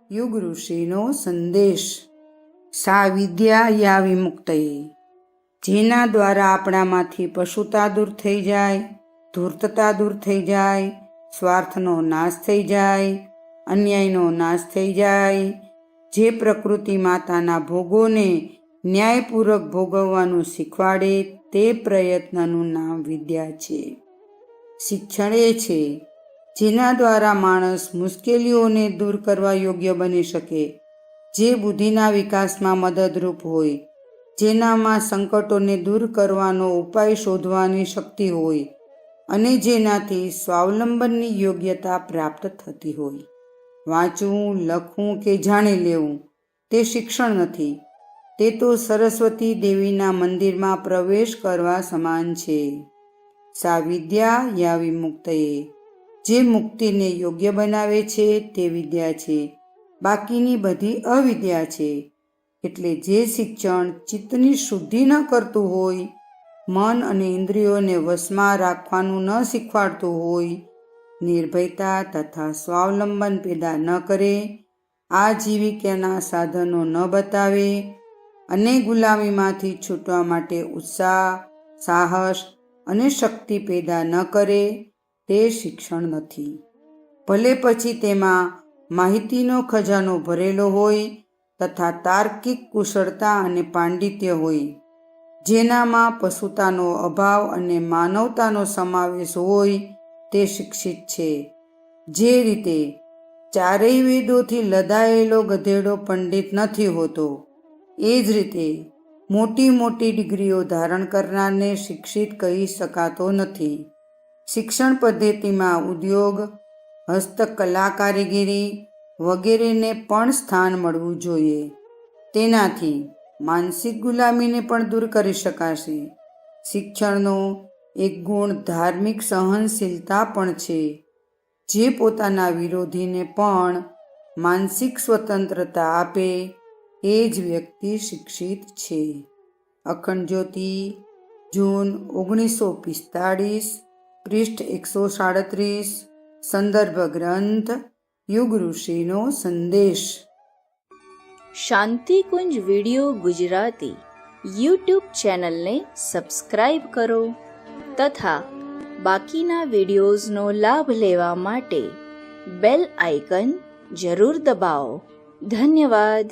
યુગ ઋષિનો સંદેશ। સા વિદ્યા યા વિમુક્તયે, જેના દ્વારા આપણામાંથી પશુતા દૂર થઈ જાય, ધૂર્તતા દૂર થઈ જાય, સ્વાર્થનો નાશ થઈ જાય, અન્યાયનો નાશ થઈ જાય, જે પ્રકૃતિ માતાના ભોગોને ન્યાયપૂર્વક ભોગવવાનું શીખવાડે તે પ્રયત્નનું નામ વિદ્યા છે। શિક્ષણ એ છે જેના દ્વારા માણસ મુશ્કેલીઓને દૂર કરવા યોગ્ય બની શકે, જે બુદ્ધિના વિકાસમાં મદદરૂપ હોય, જેનામાં સંકટોને દૂર કરવાનો ઉપાય શોધવાની શક્તિ હોય અને જેનાથી સ્વાવલંબનની યોગ્યતા પ્રાપ્ત થતી હોય। વાંચવું, લખવું કે જાણી લેવું તે શિક્ષણ નથી, તે તો સરસ્વતી દેવીના મંદિરમાં પ્રવેશ કરવા સમાન છે। સા વિદ્યા યા વિમુક્તયે, જે મુક્તિને યોગ્ય બનાવે છે તે વિદ્યા છે, બાકીની બધી અવિદ્યા છે। એટલે જે શિક્ષણ ચિત્તની શુદ્ધિ ન કરતું હોય, મન અને ઇન્દ્રિયોને વશમાં રાખવાનું ન શીખવાડતું હોય, નિર્ભયતા તથા સ્વાવલંબન પેદા ન કરે, આજીવિકાના સાધનો ન બતાવે અને ગુલામીમાંથી છૂટવા માટે ઉત્સાહ, સાહસ અને શક્તિ પેદા ન કરે તે શિક્ષણ નથી। ભલે પછી તેમાં માહિતીનો ખજાનો ભરેલો હોય તથા તાર્કિક કુશળતા અને પાંડિત્ય હોય, જેનામાં પશુતાનો અભાવ અને માનવતાનો સમાવેશ હોય તે શિક્ષિત છે। જે રીતે ચારેય વેદોથી લદાયેલો ગધેડો પંડિત નથી હોતો, એ જ રીતે મોટી મોટી ડિગ્રીઓ ધારણ કરનારને શિક્ષિત કહી શકાતો નથી। શિક્ષણ પદ્ધતિમાં ઉદ્યોગ, હસ્તકલા, કારીગરી વગેરેને પણ સ્થાન મળવું જોઈએ। તેનાથી માનસિક ગુલામીને પણ દૂર કરી શકાશે। શિક્ષણનો એક ગુણ ધાર્મિક સહનશીલતા પણ છે, જે પોતાના વિરોધીને પણ માનસિક સ્વતંત્રતા આપે એ જ વ્યક્તિ શિક્ષિત છે। અખંડ જ્યોતિ, જૂન 1945, પૃષ્ઠ 137, સંદર્ભ ગ્રંથ યુગ ઋષિનો સંદેશ। શાંતિકુંજ વિડિયો ગુજરાતી યુટ્યુબ ચેનલને સબસ્ક્રાઇબ કરો તથા બાકીના વિડિયોઝનો લાભ લેવા માટે બેલ આઇકન જરૂર દબાવો। ધન્યવાદ।